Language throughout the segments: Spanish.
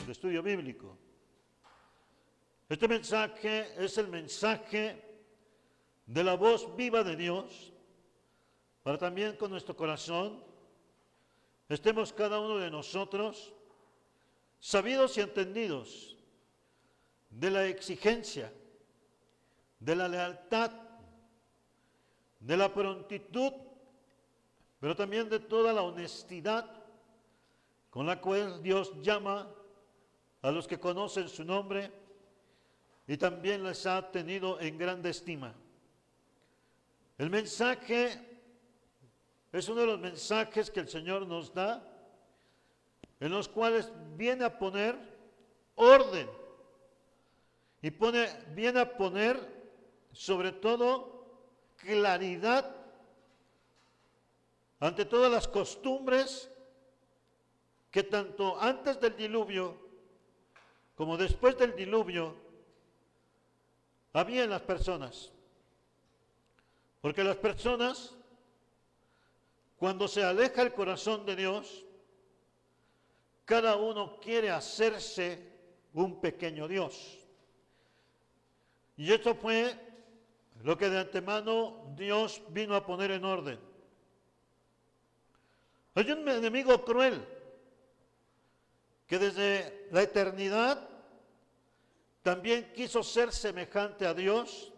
El estudio bíblico. Este mensaje es el mensaje de la voz viva de Dios, para también con nuestro corazón estemos cada uno de nosotros sabidos y entendidos de la exigencia, de la lealtad, de la prontitud, pero también de toda la honestidad con la cual Dios llama a los que conocen su nombre y también les ha tenido en grande estima. El mensaje es uno de los mensajes que el Señor nos da, en los cuales viene a poner orden y viene a poner sobre todo claridad ante todas las costumbres que tanto antes del diluvio como después del diluvio había en las personas. Porque las personas, cuando se aleja el corazón de Dios, cada uno quiere hacerse un pequeño Dios. Y esto fue lo que de antemano Dios vino a poner en orden. Hay un enemigo cruel que desde la eternidad también quiso ser semejante a Dios,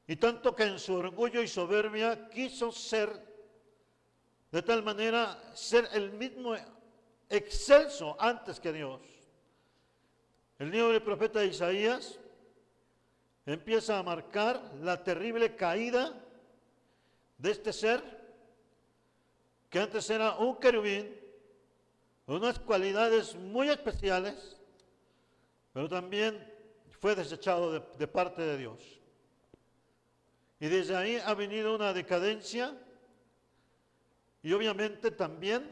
y tanto que en su orgullo y soberbia quiso ser, de tal manera, ser el mismo excelso antes que Dios. El libro del profeta Isaías empieza a marcar la terrible caída de este ser, que antes era un querubín, con unas cualidades muy especiales, pero también fue desechado de parte de Dios. Y desde ahí ha venido una decadencia, y obviamente también,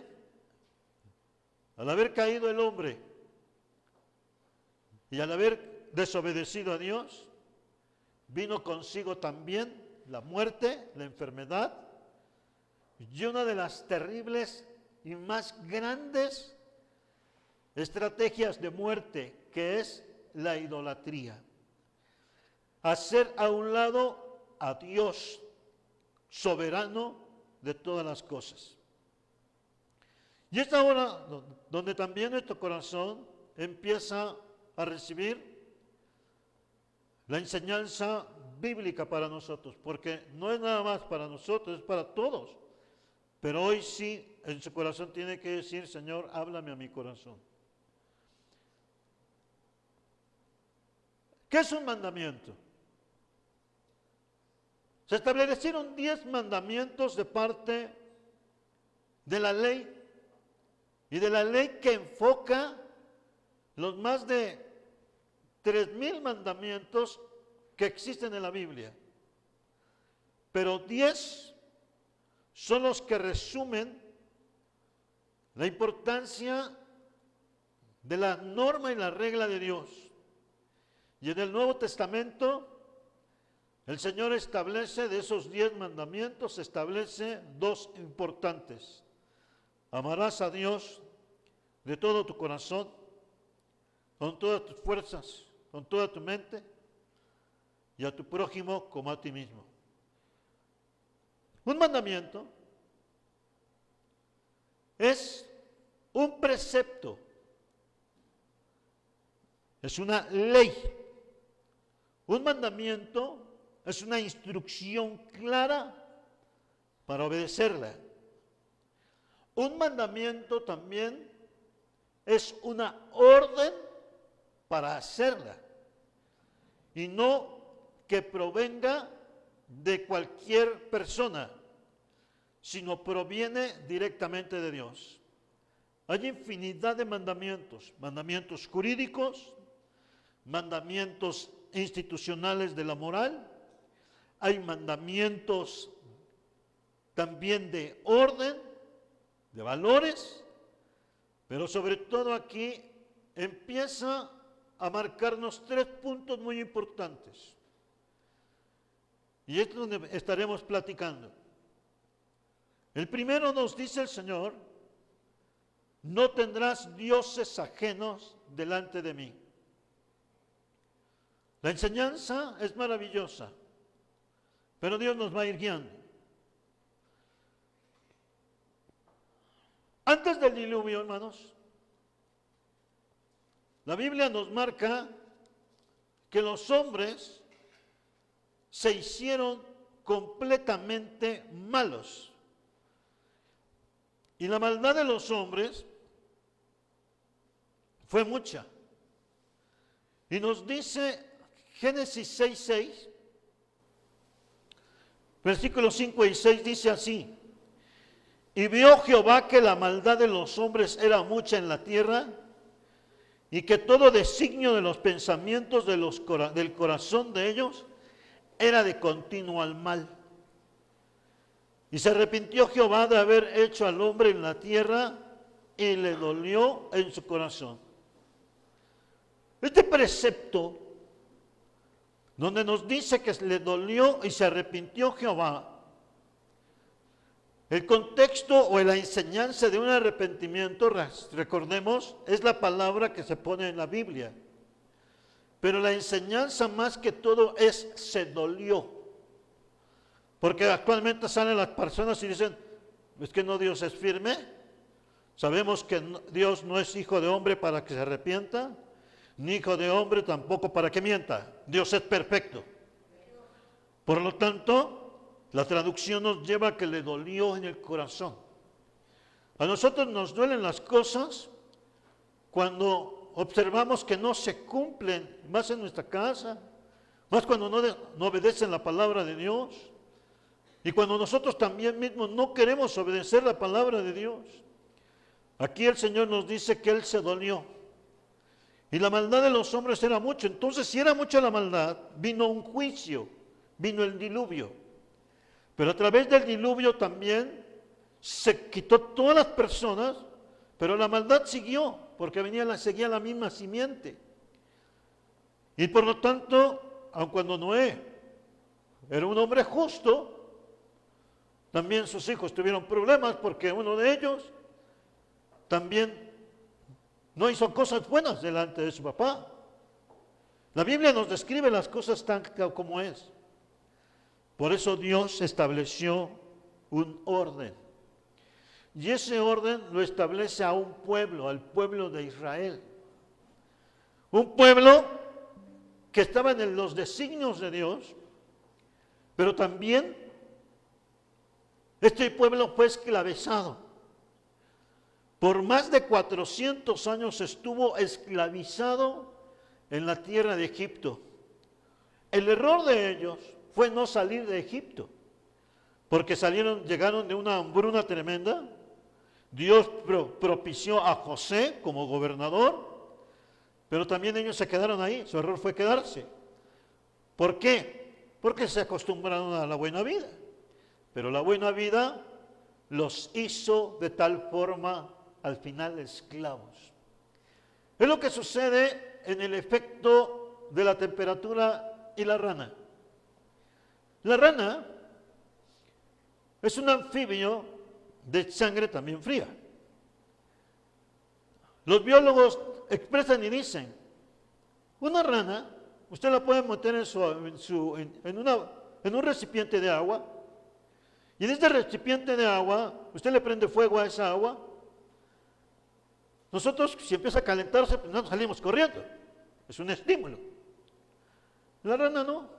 al haber caído el hombre y al haber desobedecido a Dios, vino consigo también la muerte, la enfermedad, y una de las terribles y más grandes estrategias de muerte, que es la idolatría. Hacer a un lado a Dios, soberano de todas las cosas. Y es ahora donde también nuestro corazón empieza a recibir la enseñanza bíblica para nosotros, porque no es nada más para nosotros, es para todos. Pero hoy sí, en su corazón tiene que decir: Señor, háblame a mi corazón. ¿Qué es un mandamiento? Se establecieron 10 mandamientos de parte de la ley, y de la ley que enfoca los más de 3,000 mandamientos que existen en la Biblia. Pero 10 son los que resumen la importancia de la norma y la regla de Dios. Y en el Nuevo Testamento, el Señor establece, de esos 10 mandamientos, establece 2 importantes. Amarás a Dios de todo tu corazón, con todas tus fuerzas, con toda tu mente, y a tu prójimo como a ti mismo. Un mandamiento es un precepto, es una ley. Un mandamiento es una instrucción clara para obedecerla. Un mandamiento también es una orden para hacerla, y no que provenga de cualquier persona, sino proviene directamente de Dios. Hay infinidad de mandamientos, mandamientos jurídicos, mandamientos institucionales de la moral, hay mandamientos también de orden, de valores, pero sobre todo aquí empieza a marcarnos 3 puntos muy importantes. Y es donde estaremos platicando. El primero nos dice el Señor: no tendrás dioses ajenos delante de mí. La enseñanza es maravillosa, pero Dios nos va a ir guiando. Antes del diluvio, hermanos, la Biblia nos marca que los hombres se hicieron completamente malos. Y la maldad de los hombres fue mucha. Y nos dice Génesis 6:6, versículos 5 y 6, dice así: y vio Jehová que la maldad de los hombres era mucha en la tierra, y que todo designio de los pensamientos del corazón de ellos era de continuo al mal. Y se arrepintió Jehová de haber hecho al hombre en la tierra, y le dolió en su corazón. Este precepto, donde nos dice que le dolió y se arrepintió Jehová, el contexto o la enseñanza de un arrepentimiento, recordemos, es la palabra que se pone en la Biblia. Pero la enseñanza más que todo es se dolió. Porque actualmente salen las personas y dicen: ¿es que no Dios es firme? Sabemos que Dios no es hijo de hombre para que se arrepienta, ni hijo de hombre tampoco para que mienta. Dios es perfecto. Por lo tanto, la traducción nos lleva a que le dolió en el corazón. A nosotros nos duelen las cosas cuando observamos que no se cumplen, más en nuestra casa, más cuando no obedecen la palabra de Dios, y cuando nosotros también mismos no queremos obedecer la palabra de Dios. Aquí el Señor nos dice que Él se dolió. Y la maldad de los hombres era mucho. Entonces, si era mucha la maldad, vino un juicio, vino el diluvio. Pero a través del diluvio también se quitó todas las personas, pero la maldad siguió, porque seguía la misma simiente. Y por lo tanto, aun cuando Noé era un hombre justo, también sus hijos tuvieron problemas, porque uno de ellos también no hizo cosas buenas delante de su papá. La Biblia nos describe las cosas tan como es. Por eso Dios estableció un orden. Y ese orden lo establece a un pueblo, al pueblo de Israel. Un pueblo que estaba en los designios de Dios, pero también este pueblo fue esclavizado. Por más de 400 años estuvo esclavizado en la tierra de Egipto. El error de ellos fue no salir de Egipto, porque llegaron de una hambruna tremenda. Dios propició a José como gobernador, pero también ellos se quedaron ahí. Su error fue quedarse. ¿Por qué? Porque se acostumbraron a la buena vida, pero la buena vida los hizo de tal forma al final esclavos. Es lo que sucede en el efecto de la temperatura y la rana. La rana es un anfibio de sangre también fría. Los biólogos expresan y dicen: una rana, usted la puede meter en un recipiente de agua, y en este recipiente de agua, usted le prende fuego a esa agua. Nosotros, si empieza a calentarse, pues no salimos corriendo. Es un estímulo. La rana no.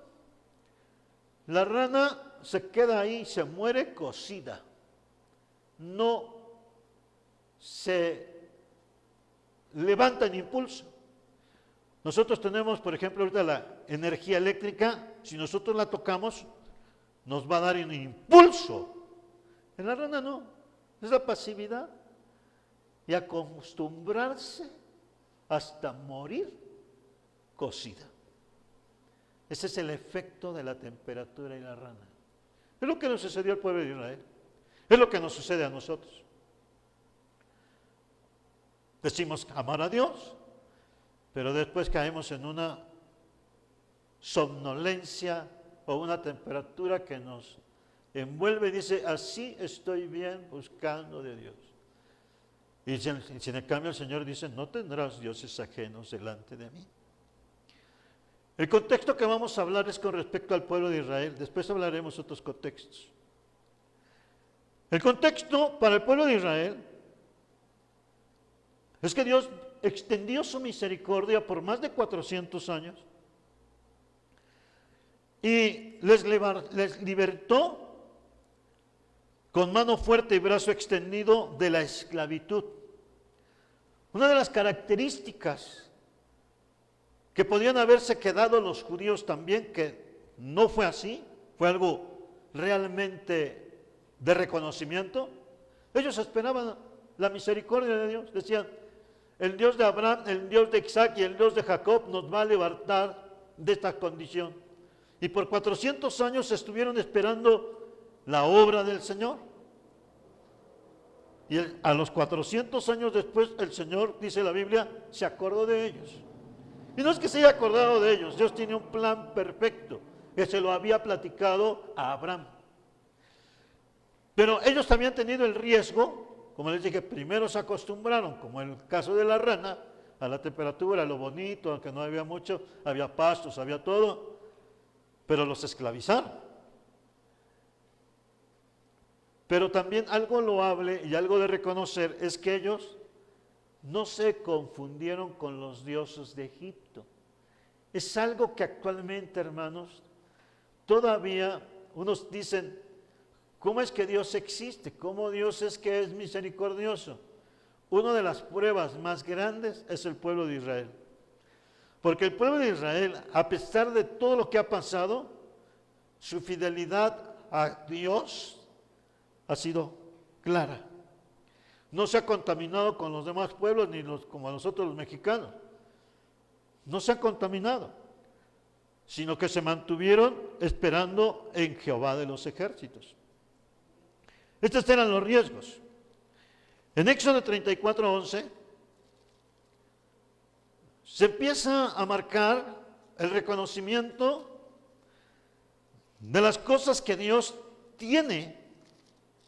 La rana se queda ahí, se muere cocida. No se levanta en impulso. Nosotros tenemos, por ejemplo, ahorita la energía eléctrica. Si nosotros la tocamos, nos va a dar un impulso. En la rana no. Es la pasividad. Y acostumbrarse hasta morir cocida. Ese es el efecto de la temperatura y la rana. Es lo que nos sucedió al pueblo de Israel. Es lo que nos sucede a nosotros. Decimos amar a Dios, pero después caemos en una somnolencia o una temperatura que nos envuelve y dice, así estoy bien buscando de Dios. Y sin en cambio el Señor dice, no tendrás dioses ajenos delante de mí. El contexto que vamos a hablar es con respecto al pueblo de Israel. Después hablaremos otros contextos. El contexto para el pueblo de Israel es que Dios extendió su misericordia por más de 400 años y les libertó con mano fuerte y brazo extendido de la esclavitud. Una de las características que podían haberse quedado los judíos también, que no fue así, fue algo realmente de reconocimiento. Ellos esperaban la misericordia de Dios, decían, el Dios de Abraham, el Dios de Isaac y el Dios de Jacob nos va a libertar de esta condición. Y por 400 años estuvieron esperando la obra del Señor. Y a los 400 años después el Señor, dice la Biblia, se acordó de ellos. Y no es que se haya acordado de ellos, Dios tiene un plan perfecto que se lo había platicado a Abraham. Pero ellos habían tenido el riesgo, como les dije, primero se acostumbraron, como en el caso de la rana, a la temperatura, a lo bonito, aunque no había mucho, había pastos, había todo, pero los esclavizaron. Pero también algo loable y algo de reconocer es que ellos no se confundieron con los dioses de Egipto. Es algo que actualmente, hermanos, todavía unos dicen, ¿cómo es que Dios existe? ¿Cómo Dios es que es misericordioso? Una de las pruebas más grandes es el pueblo de Israel. Porque el pueblo de Israel, a pesar de todo lo que ha pasado, su fidelidad a Dios ha sido clara. No se ha contaminado con los demás pueblos, ni como a nosotros los mexicanos. No se han contaminado, sino que se mantuvieron esperando en Jehová de los ejércitos. Estos eran los riesgos. En Éxodo 34:11 se empieza a marcar el reconocimiento de las cosas que Dios tiene.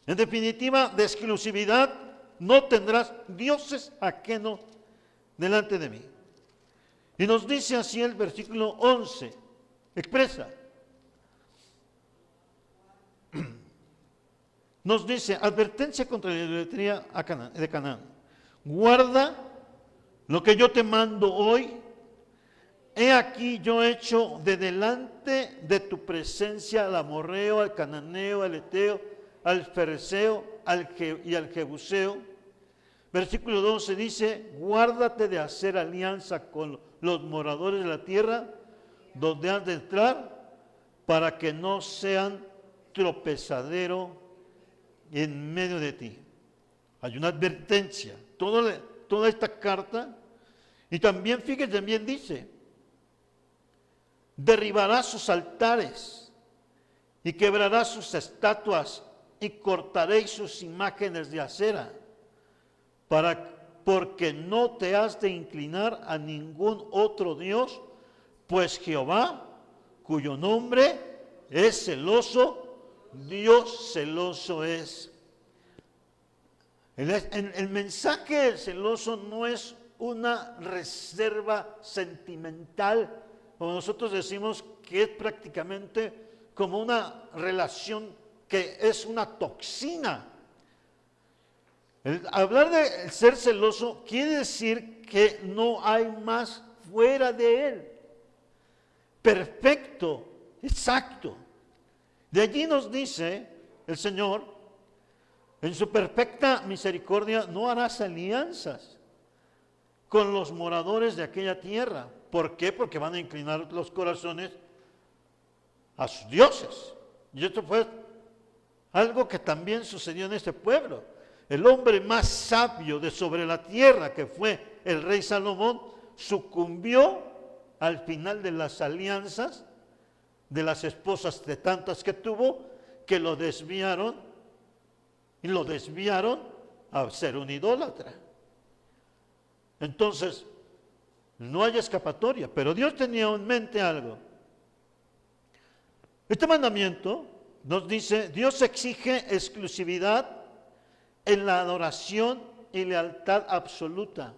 En definitiva, de exclusividad, no tendrás dioses ajenos delante de mí. Y nos dice así el versículo 11, expresa. Nos dice, advertencia contra la idolatría de Canaán. Guarda lo que yo te mando hoy. He aquí yo he hecho de delante de tu presencia al amorreo, al cananeo, al eteo, al fereceo y al jebuseo. Versículo 12 dice, guárdate de hacer alianza con los moradores de la tierra donde has de entrar, para que no sean tropezadero en medio de ti. Hay una advertencia, toda esta carta, y también fíjense, también dice, derribará sus altares y quebrará sus estatuas y cortaréis sus imágenes de acera, porque no te has de inclinar a ningún otro Dios, pues Jehová, cuyo nombre es celoso, Dios celoso es. El mensaje del celoso no es una reserva sentimental, como nosotros decimos que es prácticamente como una relación que es una toxina. Hablar de ser celoso quiere decir que no hay más fuera de él. Perfecto, exacto. De allí nos dice el Señor, en su perfecta misericordia no harás alianzas con los moradores de aquella tierra. ¿Por qué? Porque van a inclinar los corazones a sus dioses. Y esto fue algo que también sucedió en este pueblo. El hombre más sabio de sobre la tierra, que fue el rey Salomón, sucumbió al final de las alianzas de las esposas de tantas que tuvo, que lo desviaron a ser un idólatra. Entonces, no hay escapatoria. Pero Dios tenía en mente algo. Este mandamiento nos dice, Dios exige exclusividad en la adoración y lealtad absoluta.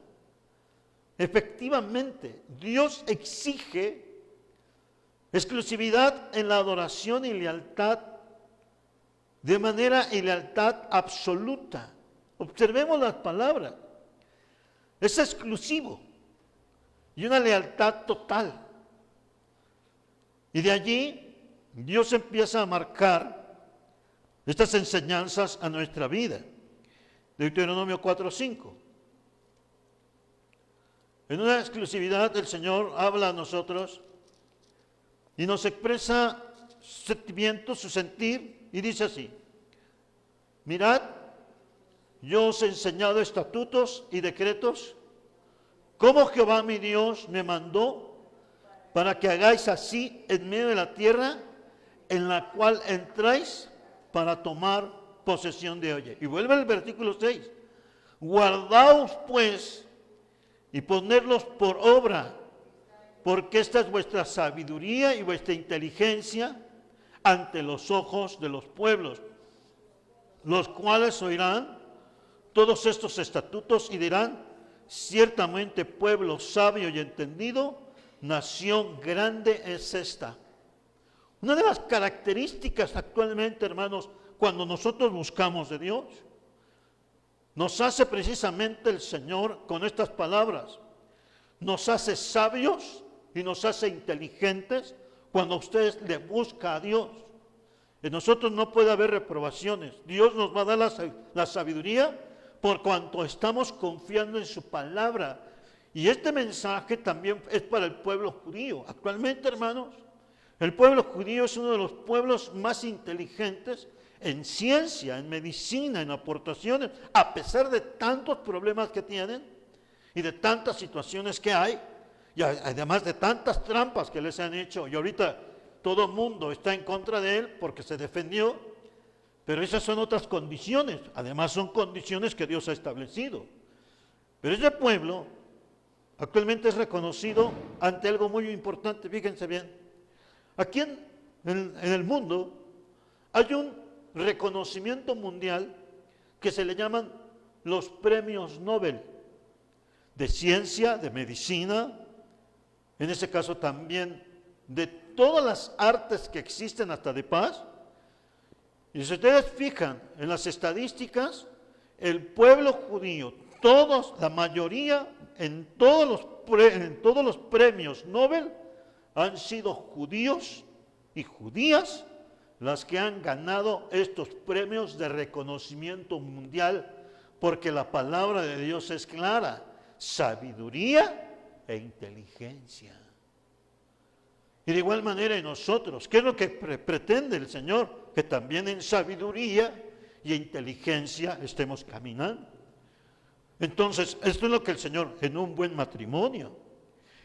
Efectivamente, Dios exige exclusividad en la adoración y lealtad de manera y lealtad absoluta. Observemos las palabras. Es exclusivo y una lealtad total. Y de allí Dios empieza a marcar estas enseñanzas a nuestra vida. Deuteronomio 4:5. En una exclusividad el Señor habla a nosotros y nos expresa su sentimiento, su sentir, y dice así: mirad, yo os he enseñado estatutos y decretos, como Jehová mi Dios me mandó, para que hagáis así en medio de la tierra en la cual entráis para tomar posesión de ella. Y vuelve el versículo 6. Guardaos pues y ponedlos por obra, porque esta es vuestra sabiduría y vuestra inteligencia ante los ojos de los pueblos, los cuales oirán todos estos estatutos y dirán: ciertamente pueblo sabio y entendido, nación grande es esta. Una de las características actualmente, hermanos, cuando nosotros buscamos de Dios, nos hace precisamente el Señor con estas palabras. Nos hace sabios y nos hace inteligentes cuando usted le busca a Dios. En nosotros no puede haber reprobaciones. Dios nos va a dar la sabiduría por cuanto estamos confiando en su palabra. Y este mensaje también es para el pueblo judío. Actualmente, hermanos, el pueblo judío es uno de los pueblos más inteligentes en ciencia, en medicina, en aportaciones, a pesar de tantos problemas que tienen y de tantas situaciones que hay, y además de tantas trampas que les han hecho. Y ahorita todo el mundo está en contra de él porque se defendió, pero esas son otras condiciones. Además son condiciones que Dios ha establecido. Pero ese pueblo actualmente es reconocido ante algo muy importante. Fíjense bien, aquí en el mundo hay un reconocimiento mundial que se le llaman los premios Nobel de ciencia, de medicina, en ese caso también de todas las artes que existen, hasta de paz. Y si ustedes fijan en las estadísticas, el pueblo judío, todos, la mayoría, en todos los premios Nobel han sido judíos y judías las que han ganado estos premios de reconocimiento mundial, porque la palabra de Dios es clara: sabiduría e inteligencia. Y de igual manera en nosotros, ¿qué es lo que pretende el Señor? Que también en sabiduría y inteligencia estemos caminando. Entonces, esto es lo que el Señor, en un buen matrimonio,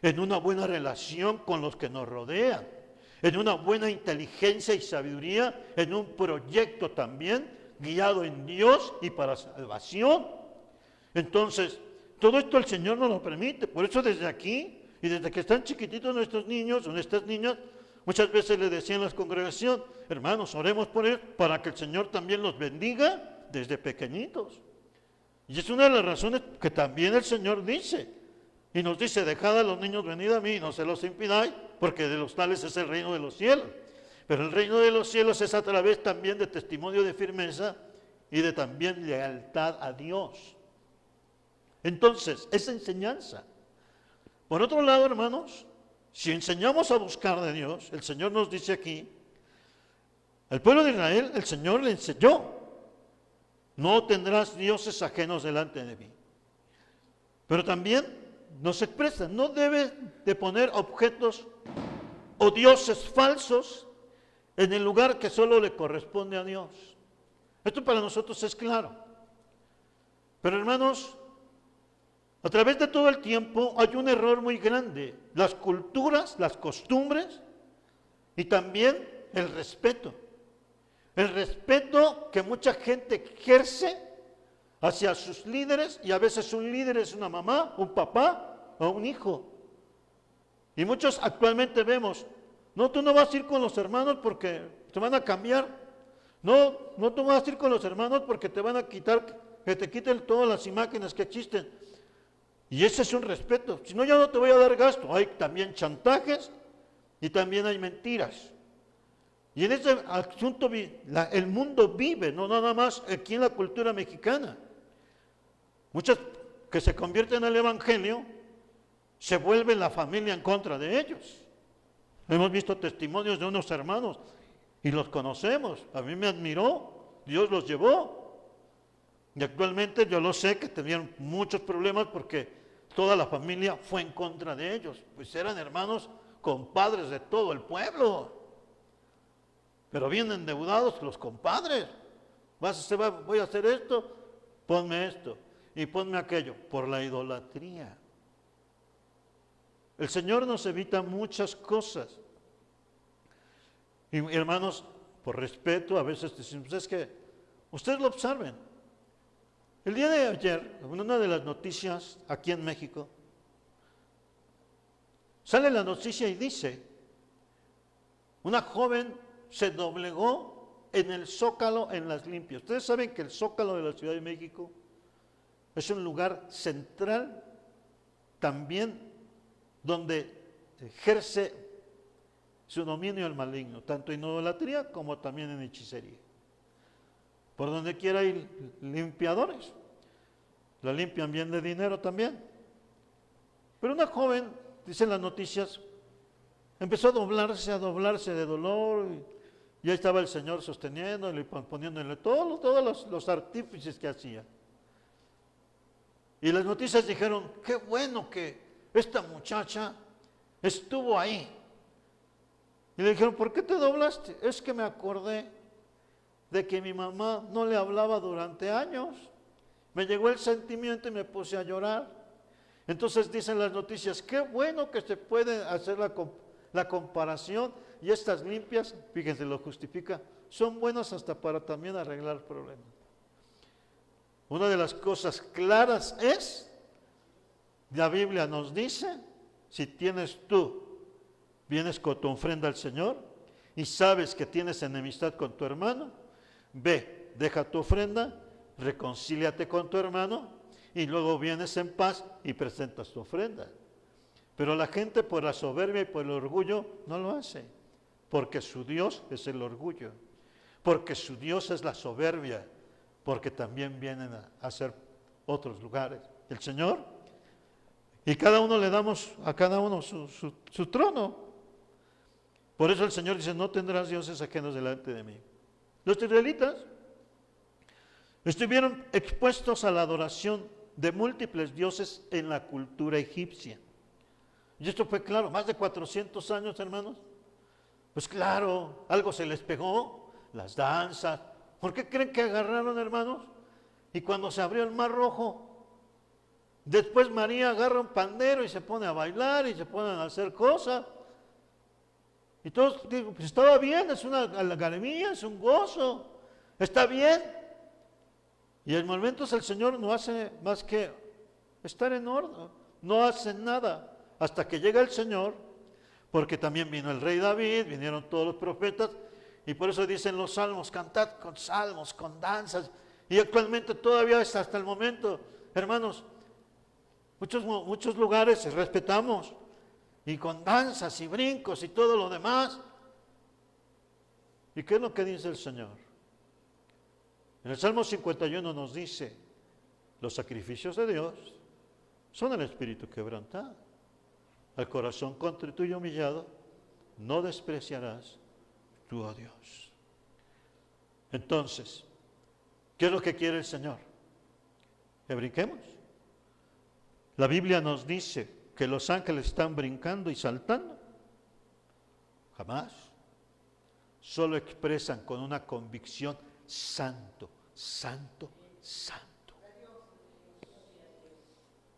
en una buena relación con los que nos rodean, en una buena inteligencia y sabiduría, en un proyecto también guiado en Dios y para salvación. Entonces, todo esto el Señor nos lo permite. Por eso desde aquí, y desde que están chiquititos nuestros niños o nuestras niñas, muchas veces le decían a la congregación: hermanos, oremos por él para que el Señor también los bendiga desde pequeñitos. Y es una de las razones que también el Señor dice, y nos dice: dejad a los niños venid a mí, no se los impidáis, porque de los tales es el reino de los cielos. Pero el reino de los cielos es a través también de testimonio de firmeza y de también lealtad a Dios. Entonces, esa enseñanza. Por otro lado, hermanos, si enseñamos a buscar de Dios, el Señor nos dice aquí, al pueblo de Israel, el Señor le enseñó: no tendrás dioses ajenos delante de mí. Pero también nos expresa: no debes de poner objetos o dioses falsos en el lugar que solo le corresponde a Dios. Esto para nosotros es claro. Pero hermanos, a través de todo el tiempo hay un error muy grande: las culturas, las costumbres y también el respeto. El respeto que mucha gente ejerce hacia sus líderes, y a veces un líder es una mamá, un papá o un hijo. Y muchos actualmente vemos, no, tú no vas a ir con los hermanos porque te van a cambiar. No, no tú vas a ir con los hermanos porque te van a quitar, que te quiten todas las imágenes que existen. Y ese es un respeto. Si no, ya no te voy a dar gasto. Hay también chantajes y también hay mentiras. Y en ese asunto el mundo vive, no nada más aquí en la cultura mexicana. Muchos que se convierten al evangelio se vuelve la familia en contra de ellos. Hemos visto testimonios de unos hermanos y los conocemos. A mí me admiró, Dios los llevó. Y actualmente yo lo sé que tenían muchos problemas porque toda la familia fue en contra de ellos. Pues eran hermanos compadres de todo el pueblo. Pero bien endeudados los compadres. Voy a hacer esto, ponme esto y ponme aquello, por la idolatría. El Señor nos evita muchas cosas. Y hermanos, por respeto, a veces decimos, es que ustedes lo observen. El día de ayer, en una de las noticias aquí en México, sale la noticia y dice, una joven se doblegó en el Zócalo en las limpias. Ustedes saben que el Zócalo de la Ciudad de México es un lugar central también donde ejerce su dominio el maligno, tanto en idolatría como también en hechicería. Por donde quiera hay limpiadores, la limpian bien de dinero también. Pero una joven, dicen las noticias, empezó a doblarse de dolor, y ahí estaba el Señor sosteniéndole, poniéndole todos los artífices que hacía. Y las noticias dijeron, qué bueno que esta muchacha estuvo ahí. Y le dijeron, ¿por qué te doblaste? Es que me acordé de que mi mamá no le hablaba durante años. Me llegó el sentimiento y me puse a llorar. Entonces dicen las noticias, qué bueno que se puede hacer la comparación, y estas limpias, fíjense, lo justifica, son buenas hasta para también arreglar problemas. Una de las cosas claras es, la Biblia nos dice, si vienes con tu ofrenda al Señor y sabes que tienes enemistad con tu hermano, ve, deja tu ofrenda, reconcíliate con tu hermano y luego vienes en paz y presentas tu ofrenda. Pero la gente por la soberbia y por el orgullo no lo hace, porque su Dios es el orgullo, porque su Dios es la soberbia, porque también vienen a hacer otros lugares. El Señor, y cada uno le damos a cada uno su trono. Por eso el Señor dice, no tendrás dioses ajenos delante de mí. Los israelitas estuvieron expuestos a la adoración de múltiples dioses en la cultura egipcia. Y esto fue claro, más de 400 años, hermanos. Pues claro, algo se les pegó, las danzas. ¿Por qué creen que agarraron, hermanos? Y cuando se abrió el Mar Rojo, después María agarra un pandero y se pone a bailar y se ponen a hacer cosas. Y todos digo, pues estaba bien, es una algarabía, es un gozo, está bien. Y en momentos el Señor no hace más que estar en orden, no hace nada hasta que llega el Señor, porque también vino el rey David, vinieron todos los profetas, y por eso dicen los salmos, cantad con salmos, con danzas, y actualmente todavía hasta el momento, hermanos, muchos lugares respetamos, y con danzas y brincos y todo lo demás. ¿Y qué es lo que dice el Señor? En el Salmo 51 nos dice, los sacrificios de Dios son el espíritu quebrantado. Al corazón contrito y humillado no despreciarás tú, oh Dios. Entonces, ¿qué es lo que quiere el Señor? Que brinquemos. La Biblia nos dice que los ángeles están brincando y saltando. Jamás. Solo expresan con una convicción, santo, santo, santo.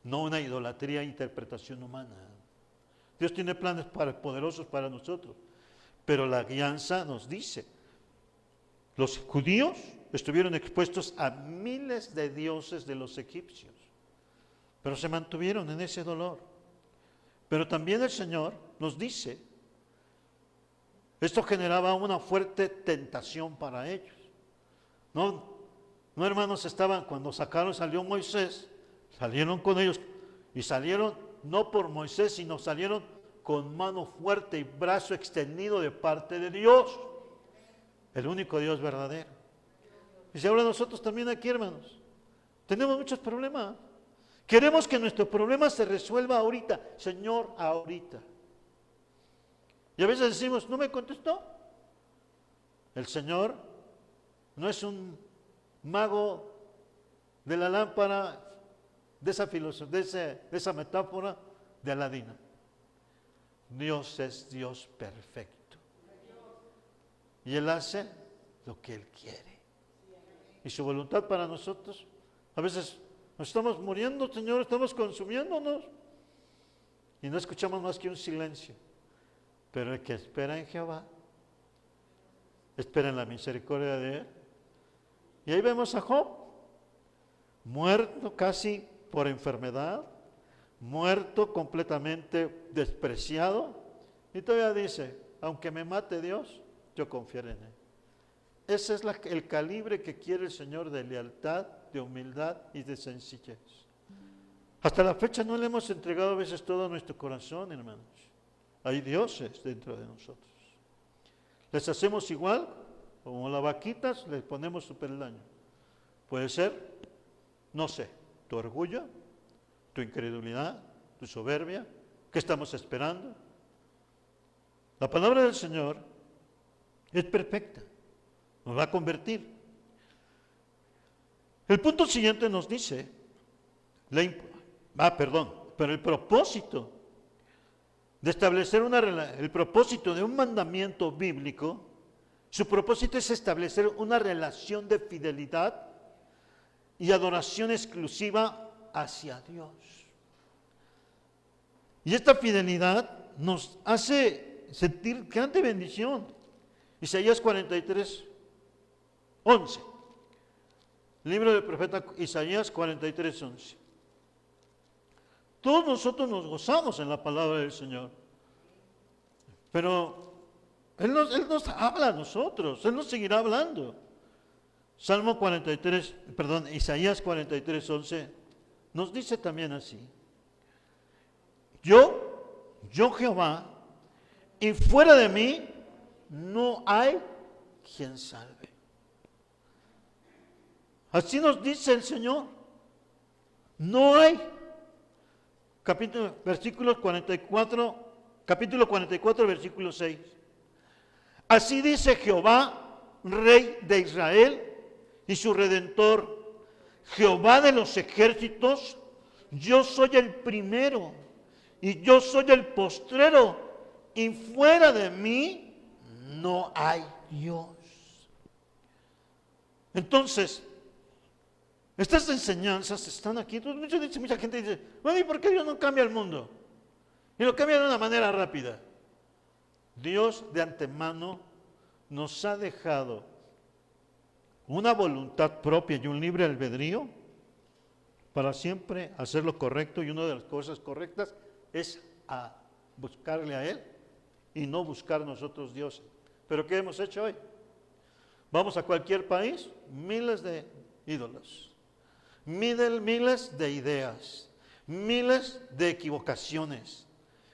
No una idolatría e interpretación humana. Dios tiene planes poderosos para nosotros, pero la guianza nos dice, los judíos estuvieron expuestos a miles de dioses de los egipcios, pero se mantuvieron en ese dolor. Pero también el Señor nos dice, esto generaba una fuerte tentación para ellos. No, no hermanos, cuando salió Moisés, salieron con ellos y salieron no por Moisés, sino salieron con mano fuerte y brazo extendido de parte de Dios, el único Dios verdadero. Y si ahora nosotros también aquí, hermanos, tenemos muchos problemas. Queremos que nuestro problema se resuelva ahorita, Señor, ahorita. Y a veces decimos, ¿no me contestó? El Señor no es un mago de la lámpara, de esa filosofía, de esa metáfora de Aladino. Dios es Dios perfecto. Y Él hace lo que Él quiere. Y su voluntad para nosotros, a veces nos estamos muriendo, Señor, estamos consumiéndonos. Y no escuchamos más que un silencio. Pero el que espera en Jehová, espera en la misericordia de Él. Y ahí vemos a Job, muerto casi por enfermedad, muerto completamente despreciado. Y todavía dice, aunque me mate Dios, yo confiaré en Él. Ese es el calibre que quiere el Señor de lealtad, de humildad y de sencillez. Hasta la fecha no le hemos entregado a veces todo nuestro corazón, hermanos. Hay dioses dentro de nosotros. Les hacemos igual, como las vaquitas, les ponemos su peldaño. Puede ser, no sé, tu orgullo, tu incredulidad, tu soberbia. ¿Qué estamos esperando? La palabra del Señor es perfecta. Nos va a convertir. El punto siguiente nos dice, pero el propósito de establecer el propósito de un mandamiento bíblico, su propósito es establecer una relación de fidelidad y adoración exclusiva hacia Dios. Y esta fidelidad nos hace sentir grande bendición. Isaías 43, 11. Libro del profeta Isaías 43, 11. Todos nosotros nos gozamos en la palabra del Señor. Pero Él nos habla a nosotros, Él nos seguirá hablando. Isaías 43, 11, nos dice también así. Yo Jehová, y fuera de mí no hay quien salve. Así nos dice el Señor. No hay. Capítulo 44, versículo 6. Así dice Jehová, Rey de Israel y su Redentor, Jehová de los ejércitos, yo soy el primero y yo soy el postrero, y fuera de mí no hay Dios. Entonces, estas enseñanzas están aquí. Mucha gente dice, bueno, ¿y por qué Dios no cambia el mundo? Y lo cambia de una manera rápida. Dios de antemano nos ha dejado una voluntad propia y un libre albedrío para siempre hacer lo correcto, y una de las cosas correctas es a buscarle a Él y no buscar nosotros Dios. ¿Pero qué hemos hecho hoy? Vamos a cualquier país, miles de ídolos. Miles de ideas, miles de equivocaciones,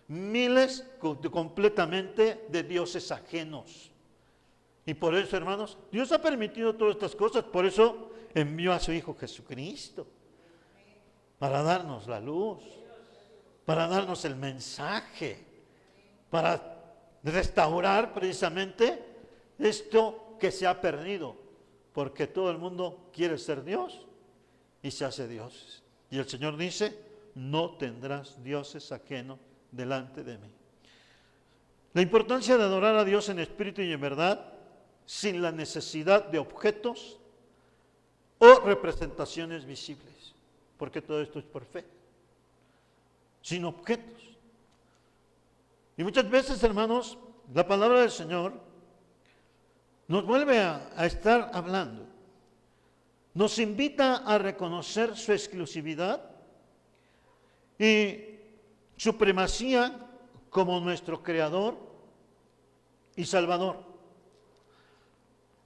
miles completamente de dioses ajenos. Y por eso, hermanos, Dios ha permitido todas estas cosas. Por eso envió a su Hijo Jesucristo, para darnos la luz, para darnos el mensaje, para restaurar precisamente esto que se ha perdido, porque todo el mundo quiere ser Dios y se hace dioses. Y el Señor dice, no tendrás dioses ajenos delante de mí. La importancia de adorar a Dios en espíritu y en verdad, sin la necesidad de objetos o representaciones visibles, porque todo esto es por fe, sin objetos. Y muchas veces, hermanos, la palabra del Señor nos vuelve a estar hablando. Nos invita a reconocer su exclusividad y supremacía como nuestro Creador y Salvador.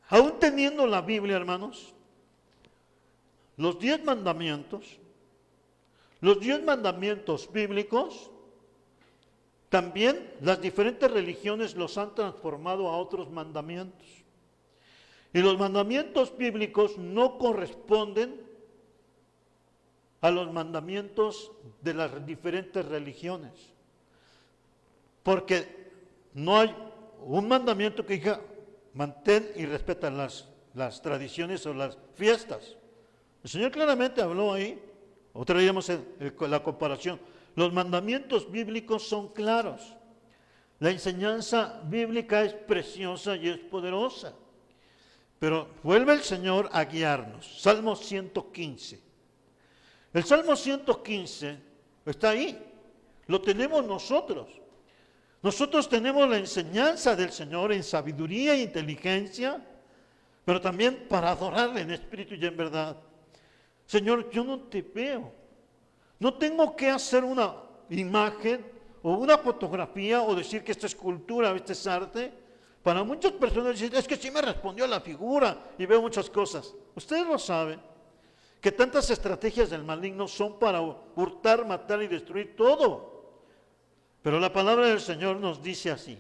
Aún teniendo la Biblia, hermanos, los 10 mandamientos bíblicos, también las diferentes religiones los han transformado a otros mandamientos. Y los mandamientos bíblicos no corresponden a los mandamientos de las diferentes religiones. Porque no hay un mandamiento que diga, mantén y respeta las tradiciones o las fiestas. El Señor claramente habló ahí, o traíamos la comparación. Los mandamientos bíblicos son claros. La enseñanza bíblica es preciosa y es poderosa. Pero vuelve el Señor a guiarnos. Salmo 115. El Salmo 115 está ahí. Lo tenemos nosotros. Nosotros tenemos la enseñanza del Señor en sabiduría e inteligencia, pero también para adorarle en espíritu y en verdad. Señor, yo no te veo. No tengo que hacer una imagen o una fotografía o decir que esta es cultura, esta es arte. Para muchas personas dicen, es que sí me respondió la figura y veo muchas cosas. Ustedes lo saben, que tantas estrategias del maligno son para hurtar, matar y destruir todo. Pero la palabra del Señor nos dice así.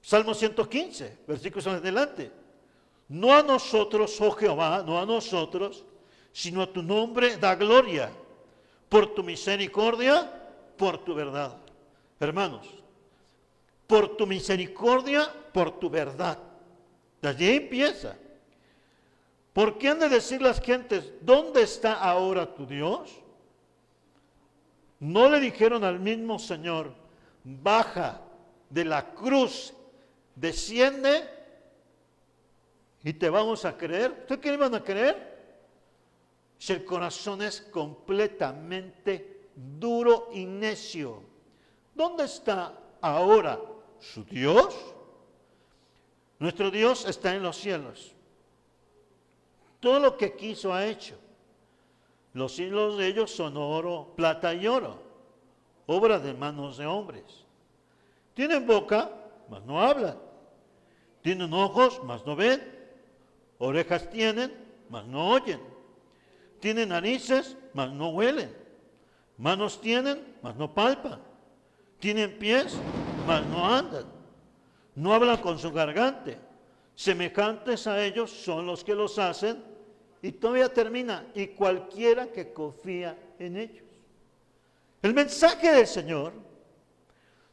Salmo 115, versículos adelante. No a nosotros, oh Jehová, no a nosotros, sino a tu nombre da gloria, por tu misericordia, por tu verdad. Hermanos, por tu misericordia, por tu verdad. De allí empieza. ¿Por qué han de decir las gentes, ¿dónde está ahora tu Dios? No le dijeron al mismo Señor, baja de la cruz, desciende y te vamos a creer. ¿Ustedes qué iban a creer? Si el corazón es completamente duro y necio. ¿Dónde está ahora su Dios? Nuestro Dios está en los cielos. Todo lo que quiso ha hecho. Los ídolos de ellos son oro, plata y oro, obra de manos de hombres. Tienen boca, mas no hablan. Tienen ojos, mas no ven. Orejas tienen, mas no oyen. Tienen narices, mas no huelen. Manos tienen, mas no palpan. Tienen pies, mas no andan. No hablan con su garganta. Semejantes a ellos son los que los hacen. Y todavía termina, y cualquiera que confía en ellos. El mensaje del Señor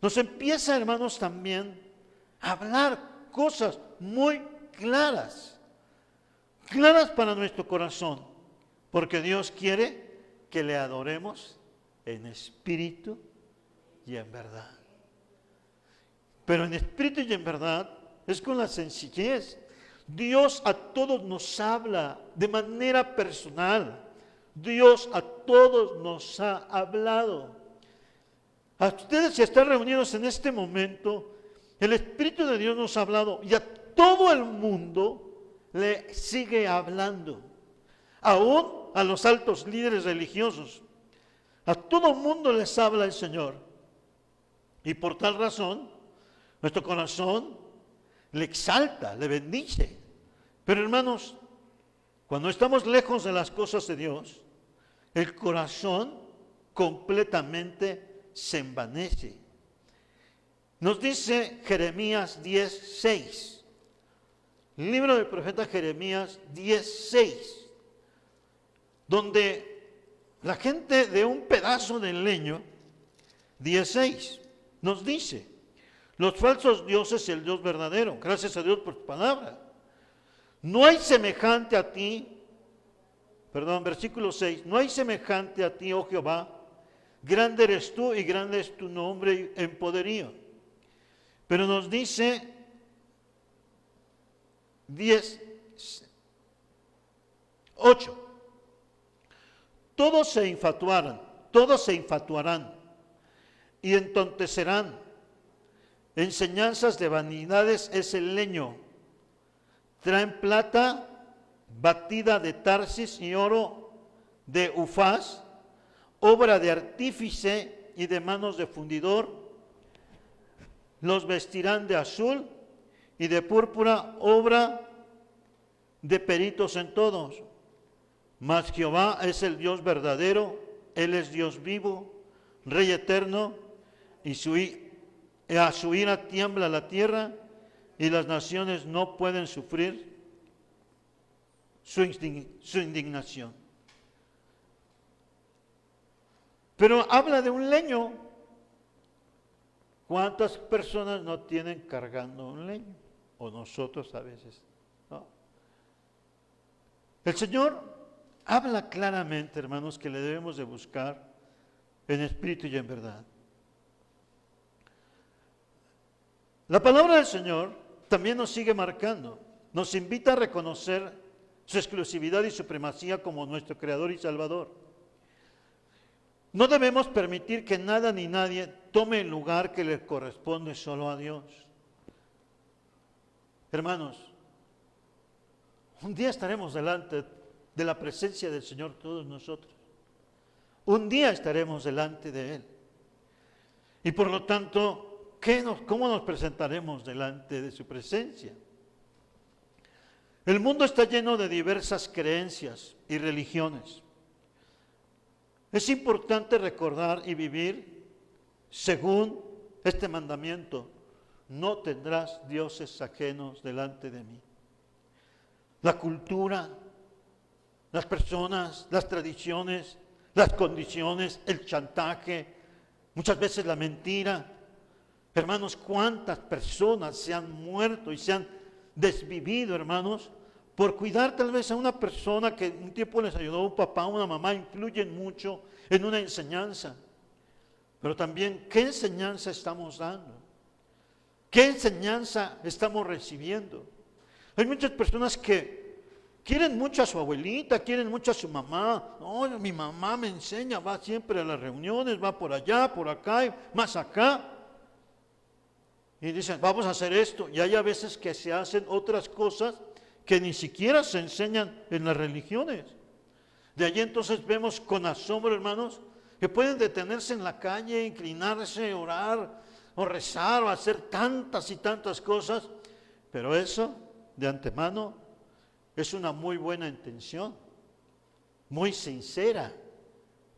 nos empieza, hermanos, también a hablar cosas muy claras, claras para nuestro corazón, porque Dios quiere que le adoremos en espíritu y en verdad. Pero en espíritu y en verdad es con la sencillez. Dios a todos nos habla de manera personal. Dios a todos nos ha hablado. A ustedes, si están reunidos en este momento, el Espíritu de Dios nos ha hablado y a todo el mundo le sigue hablando. Aún a los altos líderes religiosos. A todo el mundo les habla el Señor. Y por tal razón, nuestro corazón le exalta, le bendice. Pero hermanos, cuando estamos lejos de las cosas de Dios, el corazón completamente se envanece. Nos dice Jeremías 10:6, el libro del profeta Jeremías 10:6, donde la gente de un pedazo de leño, 10:6, nos dice, los falsos dioses y el Dios verdadero. Gracias a Dios por tu palabra. No hay semejante a ti, versículo 6, no hay semejante a ti, oh Jehová, grande eres tú y grande es tu nombre en poderío. Pero nos dice 10:8, todos se infatuarán y entontecerán. Enseñanzas de vanidades es el leño. Traen plata batida de Tarsis y oro de Ufaz, obra de artífice y de manos de fundidor. Los vestirán de azul y de púrpura, obra de peritos en todos. Mas Jehová es el Dios verdadero, Él es Dios vivo, Rey eterno, y a su ira tiembla la tierra, y las naciones no pueden sufrir su indignación. Pero habla de un leño. ¿Cuántas personas no tienen cargando un leño? O nosotros a veces, ¿no? El Señor habla claramente, hermanos, que le debemos de buscar en espíritu y en verdad. La palabra del Señor también nos sigue marcando, nos invita a reconocer su exclusividad y supremacía como nuestro Creador y Salvador. No debemos permitir que nada ni nadie tome el lugar que le corresponde solo a Dios. Hermanos, un día estaremos delante de la presencia del Señor todos nosotros. Un día estaremos delante de Él. Y por lo tanto, ¿cómo nos presentaremos delante de su presencia? El mundo está lleno de diversas creencias y religiones. Es importante recordar y vivir según este mandamiento: no tendrás dioses ajenos delante de mí. La cultura, las personas, las tradiciones, las condiciones, el chantaje, muchas veces la mentira. Hermanos, ¿cuántas personas se han muerto y se han desvivido, hermanos, por cuidar tal vez a una persona que un tiempo les ayudó, un papá, una mamá? Influyen mucho en una enseñanza. Pero también, ¿qué enseñanza estamos dando? ¿Qué enseñanza estamos recibiendo? Hay muchas personas que quieren mucho a su abuelita, quieren mucho a su mamá. No, mi mamá me enseña, va siempre a las reuniones, va por allá, por acá, más acá. Y dicen, vamos a hacer esto. Y hay a veces que se hacen otras cosas que ni siquiera se enseñan en las religiones. De allí entonces vemos con asombro, hermanos, que pueden detenerse en la calle, inclinarse, orar, o rezar, o hacer tantas y tantas cosas. Pero eso, de antemano, es una muy buena intención, muy sincera,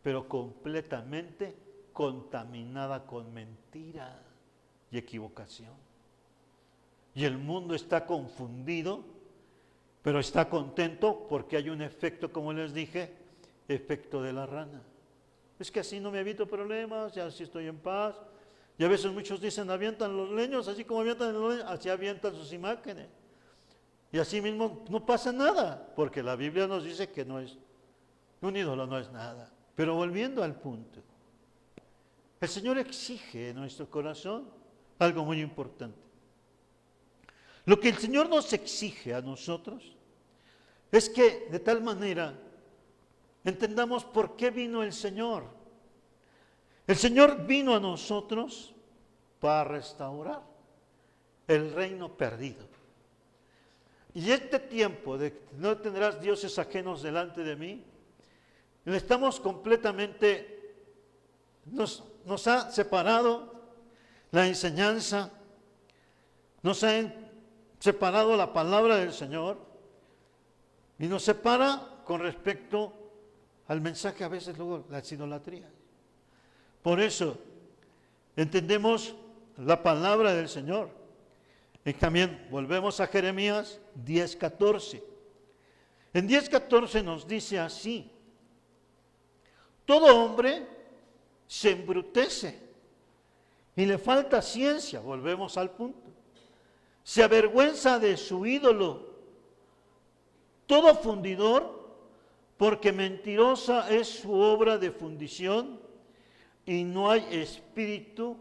pero completamente contaminada con mentira y equivocación. Y el mundo está confundido, pero está contento porque hay un efecto, como les dije, efecto de la rana. Es que así no me evito problemas, ya así estoy en paz. Y a veces muchos dicen, avientan los leños, así como avientan los leños, así avientan sus imágenes. Y así mismo no pasa nada, porque la Biblia nos dice que no es, un ídolo no es nada. Pero volviendo al punto, el Señor exige en nuestro corazón algo muy importante. Lo que el Señor nos exige a nosotros es que de tal manera entendamos por qué vino el Señor. El Señor vino a nosotros para restaurar el reino perdido. Y este tiempo de no tendrás dioses ajenos delante de mí, estamos completamente, nos ha separado la enseñanza, nos ha separado la palabra del Señor y nos separa con respecto al mensaje, a veces luego las idolatrías. Por eso entendemos la palabra del Señor. Y también volvemos a Jeremías 10:14. En 10:14 nos dice así: todo hombre se embrutece y le falta ciencia, volvemos al punto. Se avergüenza de su ídolo. Todo fundidor, porque mentirosa es su obra de fundición y no hay espíritu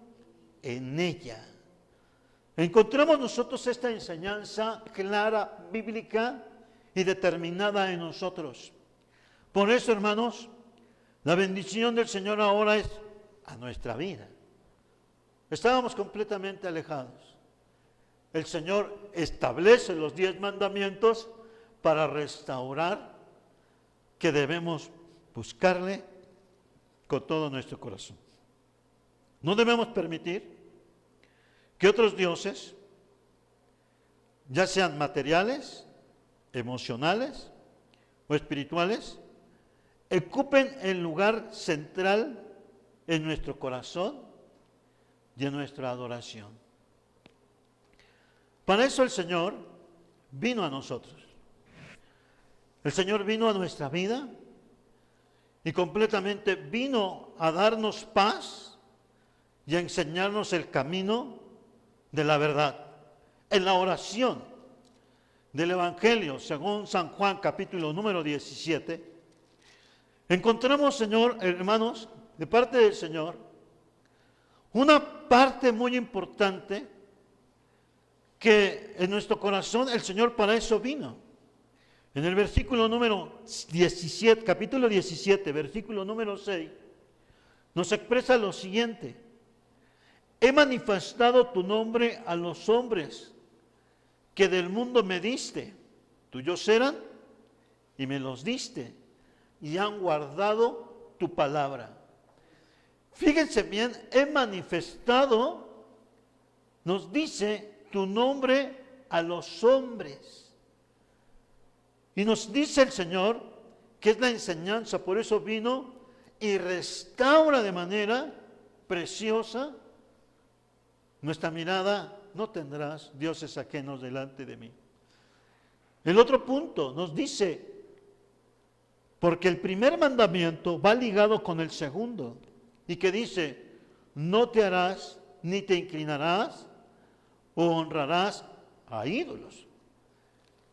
en ella. Encontramos nosotros esta enseñanza clara, bíblica y determinada en nosotros. Por eso, hermanos, la bendición del Señor ahora es a nuestra vida. Estábamos completamente alejados. El Señor establece los 10 mandamientos para restaurar, que debemos buscarle con todo nuestro corazón. No debemos permitir que otros dioses, ya sean materiales, emocionales o espirituales, ocupen el lugar central en nuestro corazón y en nuestra adoración. Para eso el Señor vino a nosotros. El Señor vino a nuestra vida y completamente vino a darnos paz y a enseñarnos el camino de la verdad. En la oración del Evangelio, según San Juan, capítulo número 17, encontramos, Señor, hermanos, de parte del Señor, una parte muy importante que en nuestro corazón el Señor para eso vino. En el versículo número 17, capítulo 17, versículo número 6, nos expresa lo siguiente: he manifestado tu nombre a los hombres que del mundo me diste, tuyos eran y me los diste, y han guardado tu palabra. Fíjense bien, he manifestado, nos dice, tu nombre a los hombres. Y nos dice el Señor que es la enseñanza, por eso vino y restaura de manera preciosa nuestra mirada. No tendrás dioses ajenos delante de mí. El otro punto nos dice, porque el primer mandamiento va ligado con el segundo, y que dice, no te harás ni te inclinarás o honrarás a ídolos.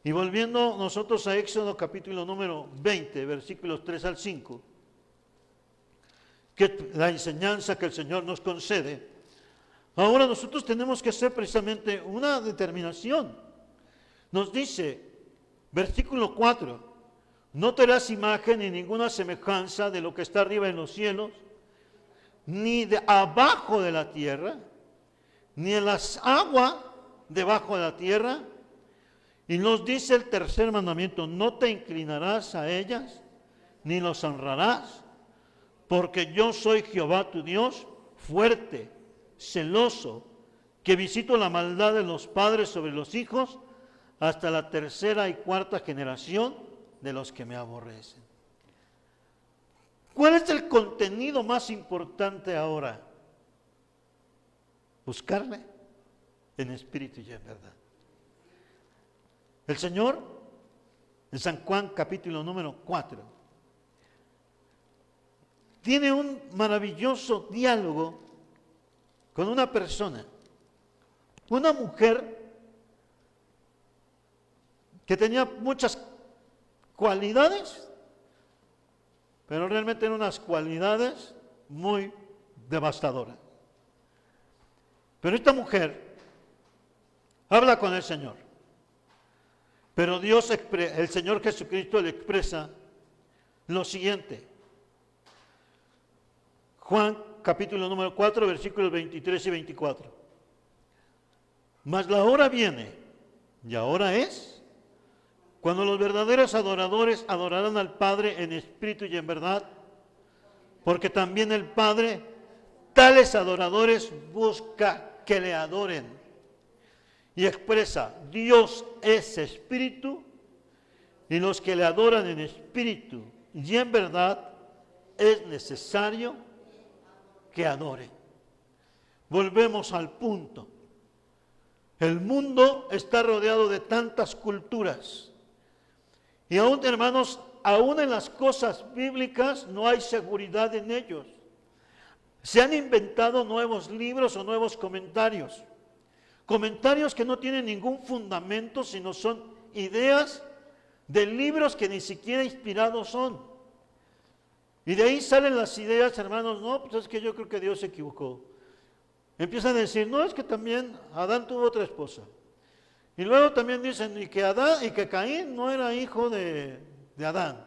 Y volviendo nosotros a Éxodo capítulo número 20, versículos 3 al 5, que la enseñanza que el Señor nos concede, ahora nosotros tenemos que hacer precisamente una determinación. Nos dice, versículo 4, no te harás imagen ni ninguna semejanza de lo que está arriba en los cielos, ni de abajo de la tierra, ni en las aguas debajo de la tierra. Y nos dice el tercer mandamiento, no te inclinarás a ellas, ni los honrarás, porque yo soy Jehová tu Dios, fuerte, celoso, que visito la maldad de los padres sobre los hijos, hasta la tercera y cuarta generación de los que me aborrecen. ¿Cuál es el contenido más importante ahora? Buscarle en espíritu y en verdad. El Señor, en San Juan capítulo número 4, tiene un maravilloso diálogo con una persona, una mujer que tenía muchas cualidades, pero realmente eran unas cualidades muy devastadoras. Pero esta mujer habla con el Señor, pero el Señor Jesucristo le expresa lo siguiente. Juan capítulo número 4, versículos 23 y 24. Mas la hora viene, y ahora es, cuando los verdaderos adoradores adorarán al Padre en espíritu y en verdad, porque también el Padre tales adoradores busca que le adoren. Y expresa, Dios es espíritu, y los que le adoran en espíritu y en verdad es necesario que adoren. Volvemos al punto. El mundo está rodeado de tantas culturas. Y aún, hermanos, aún en las cosas bíblicas no hay seguridad en ellos. Se han inventado nuevos libros o nuevos comentarios. Comentarios que no tienen ningún fundamento, sino son ideas de libros que ni siquiera inspirados son. Y de ahí salen las ideas, hermanos, no, pues es que yo creo que Dios se equivocó. Empiezan a decir, no, es que también Adán tuvo otra esposa. Y luego también dicen, y que Caín no era hijo de Adán.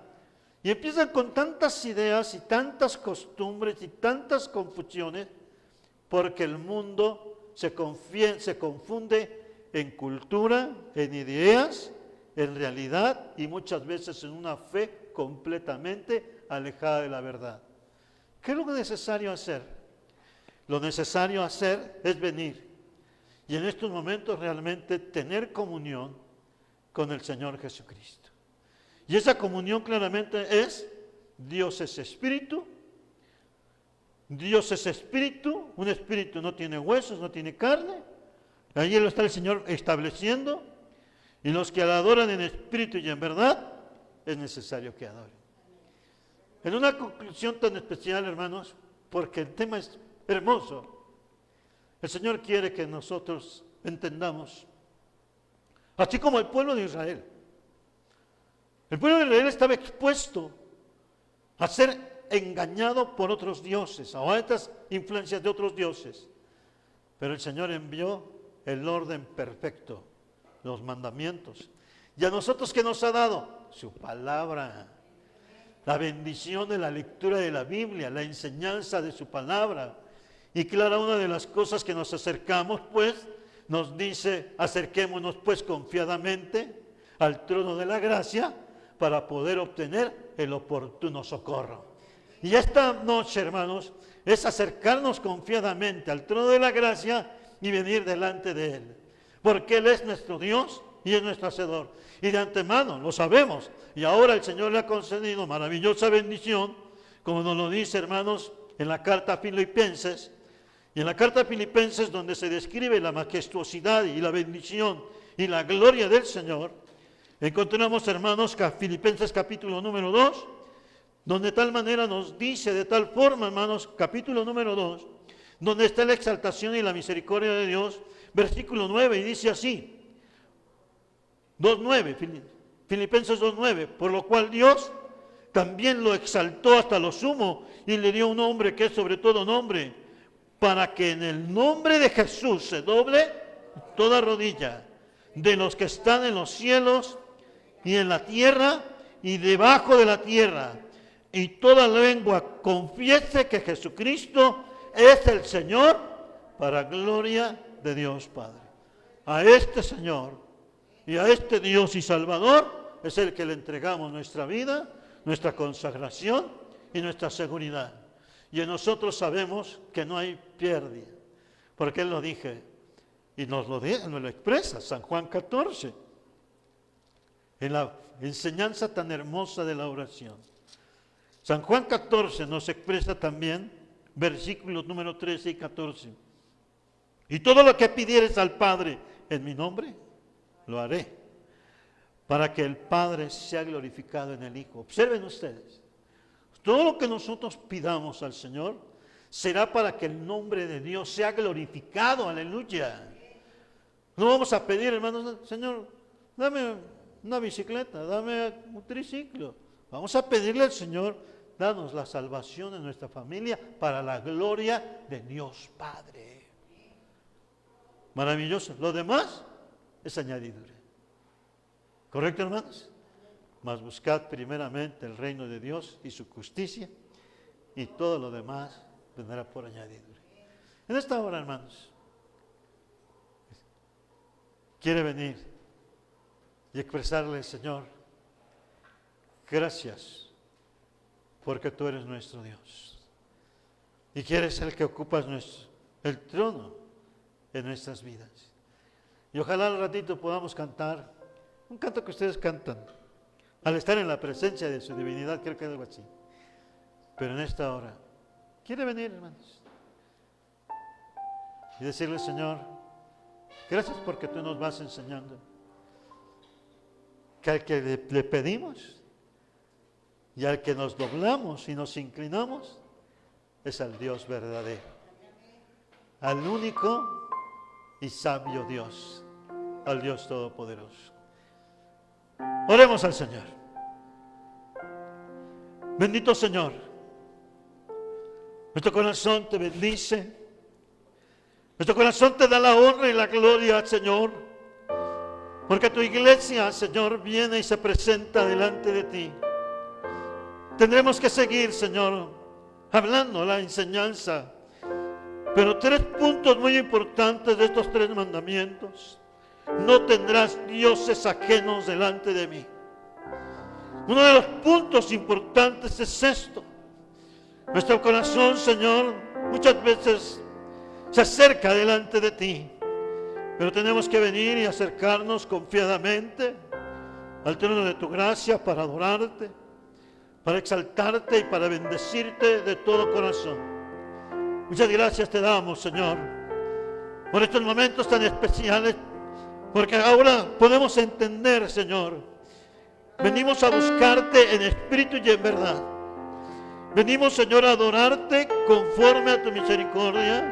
Y empiezan con tantas ideas y tantas costumbres y tantas confusiones, porque el mundo se confunde en cultura, en ideas, en realidad y muchas veces en una fe completamente alejada de la verdad. ¿Qué es lo necesario hacer? Lo necesario hacer es venir y en estos momentos realmente tener comunión con el Señor Jesucristo. Y esa comunión claramente es: Dios es espíritu. Dios es espíritu. Un espíritu no tiene huesos, no tiene carne. Allí lo está el Señor estableciendo. Y los que le adoran en espíritu y en verdad, es necesario que adoren. En una conclusión tan especial, hermanos, porque el tema es hermoso, el Señor quiere que nosotros entendamos, así como el pueblo de Israel. El pueblo de Israel estaba expuesto a ser engañado por otros dioses, a estas influencias de otros dioses. Pero el Señor envió el orden perfecto, los mandamientos. ¿Y a nosotros qué nos ha dado? Su palabra. La bendición de la lectura de la Biblia, la enseñanza de su palabra. Y claro, una de las cosas que nos acercamos, pues, nos dice: acerquémonos pues confiadamente al trono de la gracia para poder obtener el oportuno socorro. Y esta noche, hermanos, es acercarnos confiadamente al trono de la gracia y venir delante de Él. Porque Él es nuestro Dios y es nuestro Hacedor. Y de antemano lo sabemos. Y ahora el Señor le ha concedido maravillosa bendición, como nos lo dice, hermanos, en la carta a Filipenses. Y en la carta a Filipenses, donde se describe la majestuosidad y la bendición y la gloria del Señor, encontramos, hermanos, Filipenses capítulo número 2, donde de tal manera nos dice, de tal forma, hermanos, capítulo número 2, donde está la exaltación y la misericordia de Dios, versículo 9, y dice así, 2.9, Filipenses 2.9, por lo cual Dios también lo exaltó hasta lo sumo y le dio un nombre que es sobre todo nombre, para que en el nombre de Jesús se doble toda rodilla de los que están en los cielos y en la tierra y debajo de la tierra, y toda lengua confiese que Jesucristo es el Señor, para gloria de Dios Padre. A este Señor y a este Dios y Salvador es el que le entregamos nuestra vida, nuestra consagración y nuestra seguridad. Y en nosotros sabemos que no hay pérdida, porque Él lo dije y nos lo expresa, San Juan 14, en la enseñanza tan hermosa de la oración. San Juan 14 nos expresa también, versículos número 13 y 14. Y todo lo que pidieres al Padre en mi nombre, lo haré, para que el Padre sea glorificado en el Hijo. Observen ustedes, todo lo que nosotros pidamos al Señor será para que el nombre de Dios sea glorificado, aleluya. No vamos a pedir, hermanos, Señor, dame una bicicleta, dame un triciclo. Vamos a pedirle al Señor, danos la salvación en nuestra familia para la gloria de Dios Padre. Maravilloso. Lo demás es añadidura. ¿Correcto, hermanos? Mas buscad primeramente el reino de Dios y su justicia, y todo lo demás vendrá por añadidura. En esta hora, hermanos, quiere venir y expresarle: Señor, gracias, porque tú eres nuestro Dios. Y quieres el que ocupas el trono en nuestras vidas. Y ojalá al ratito podamos cantar un canto que ustedes cantan al estar en la presencia de su divinidad, creo que es algo así. Pero en esta hora, quiere venir, hermanos, y decirle: Señor, gracias porque tú nos vas enseñando que al que le pedimos y al que nos doblamos y nos inclinamos es al Dios verdadero, al único y sabio Dios, al Dios todopoderoso. Oremos al Señor. Bendito Señor, nuestro corazón te bendice, nuestro corazón te da la honra y la gloria, Señor, porque tu iglesia, Señor, viene y se presenta delante de ti. Tendremos que seguir, Señor, hablando la enseñanza, pero 3 puntos muy importantes de estos 3 mandamientos. No tendrás dioses ajenos delante de mí. Uno de los puntos importantes es esto: Nuestro corazón, Señor, muchas veces se acerca delante de ti, pero tenemos que venir y acercarnos confiadamente al trono de tu gracia para adorarte, para exaltarte y para bendecirte de todo corazón. Muchas gracias te damos, Señor, por estos momentos tan especiales, porque ahora podemos entender, Señor, venimos a buscarte en espíritu y en verdad. Venimos, Señor, a adorarte conforme a tu misericordia,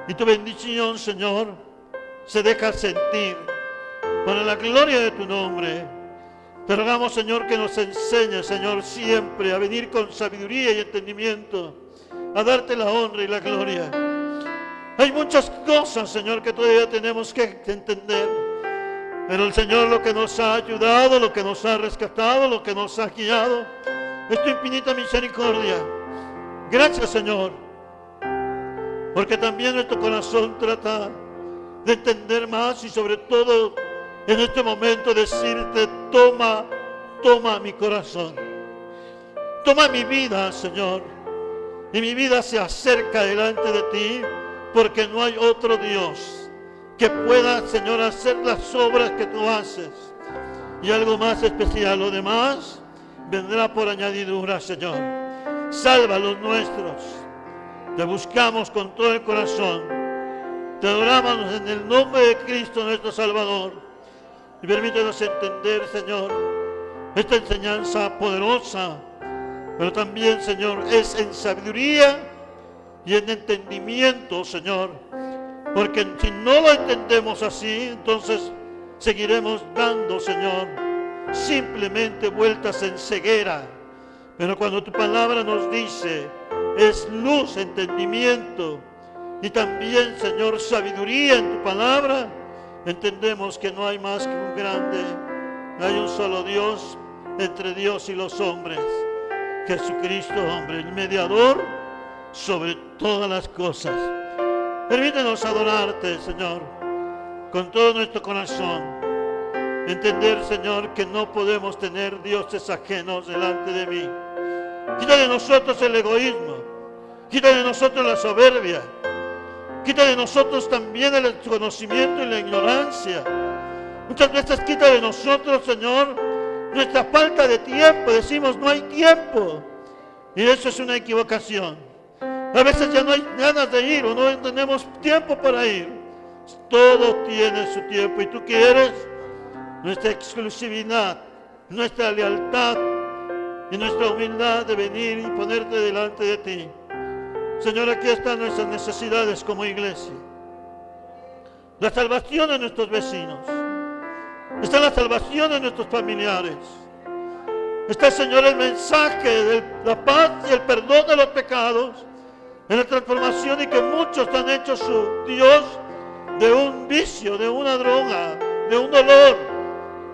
y tu bendición, Señor, se deja sentir para la gloria de tu nombre. Te rogamos, Señor, que nos enseñes, Señor, siempre a venir con sabiduría y entendimiento, a darte la honra y la gloria. Hay muchas cosas, Señor, que todavía tenemos que entender, pero el Señor lo que nos ha ayudado, lo que nos ha rescatado, lo que nos ha guiado, es tu infinita misericordia. Gracias, Señor, porque también nuestro corazón trata de entender más y sobre todo en este momento decirte: toma mi corazón, toma mi vida, Señor, y mi vida se acerca delante de ti, porque no hay otro Dios que pueda, Señor, hacer las obras que tú haces y algo más especial. Lo demás vendrá por añadidura, Señor. Salva a los nuestros. Te buscamos con todo el corazón. Te adoramos en el nombre de Cristo nuestro Salvador. Y permítenos entender, Señor, esta enseñanza poderosa, pero también, Señor, es en sabiduría y en entendimiento, Señor. Porque si no lo entendemos así, entonces seguiremos dando, Señor, simplemente vueltas en ceguera. Pero cuando tu palabra nos dice, es luz, entendimiento y también, Señor, sabiduría en tu palabra, entendemos que no hay más que un grande, hay un solo Dios entre Dios y los hombres, Jesucristo, hombre, el mediador sobre todas las cosas. Permítenos adorarte, Señor, con todo nuestro corazón. Entender, Señor, que no podemos tener dioses ajenos delante de mí. Quita de nosotros el egoísmo, quita de nosotros la soberbia, quita de nosotros también el desconocimiento y la ignorancia. Muchas veces quita de nosotros, Señor, nuestra falta de tiempo. Decimos, no hay tiempo, y eso es una equivocación. A veces ya no hay ganas de ir o no tenemos tiempo para ir. Todo tiene su tiempo y tú quieres nuestra exclusividad, nuestra lealtad y nuestra humildad de venir y ponerte delante de ti. Señor, aquí están nuestras necesidades como iglesia. La salvación de nuestros vecinos. Está la salvación de nuestros familiares. Está, Señor, el mensaje de la paz y el perdón de los pecados, en la transformación, y que muchos han hecho su Dios de un vicio, de una droga, de un dolor,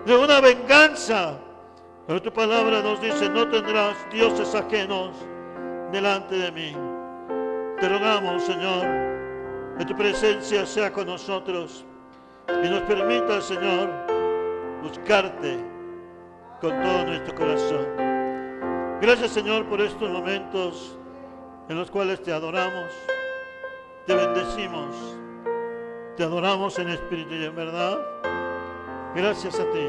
de una venganza. Pero tu palabra nos dice: no tendrás dioses ajenos delante de mí. Te rogamos, Señor, que tu presencia sea con nosotros y nos permita, Señor, buscarte con todo nuestro corazón. Gracias, Señor, por estos momentos en los cuales te adoramos, te bendecimos, te adoramos en espíritu y en verdad. Gracias a ti.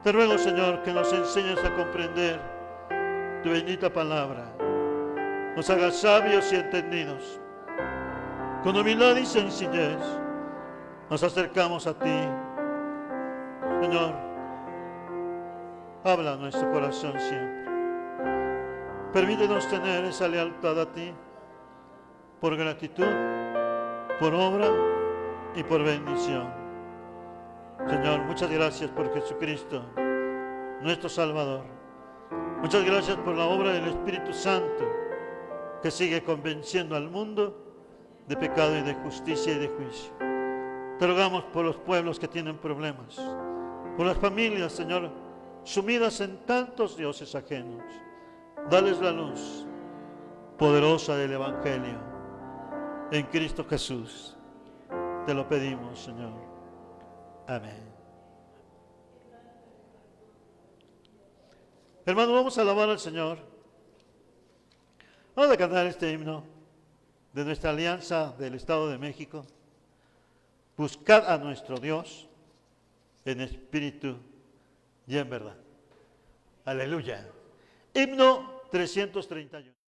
Te ruego, Señor, que nos enseñes a comprender tu bendita palabra, nos hagas sabios y entendidos. Con humildad y sencillez nos acercamos a ti. Señor, habla a nuestro corazón siempre. Permítenos tener esa lealtad a ti, por gratitud, por obra y por bendición. Señor, muchas gracias por Jesucristo, nuestro Salvador. Muchas gracias por la obra del Espíritu Santo, que sigue convenciendo al mundo de pecado y de justicia y de juicio. Te rogamos por los pueblos que tienen problemas, por las familias, Señor, sumidas en tantos dioses ajenos. Dales la luz poderosa del Evangelio en Cristo Jesús. Te lo pedimos, Señor. Amén. Hermano, vamos a alabar al Señor. Vamos a cantar este himno de nuestra alianza del Estado de México. Buscad a nuestro Dios en espíritu y en verdad. Aleluya. Himno 331.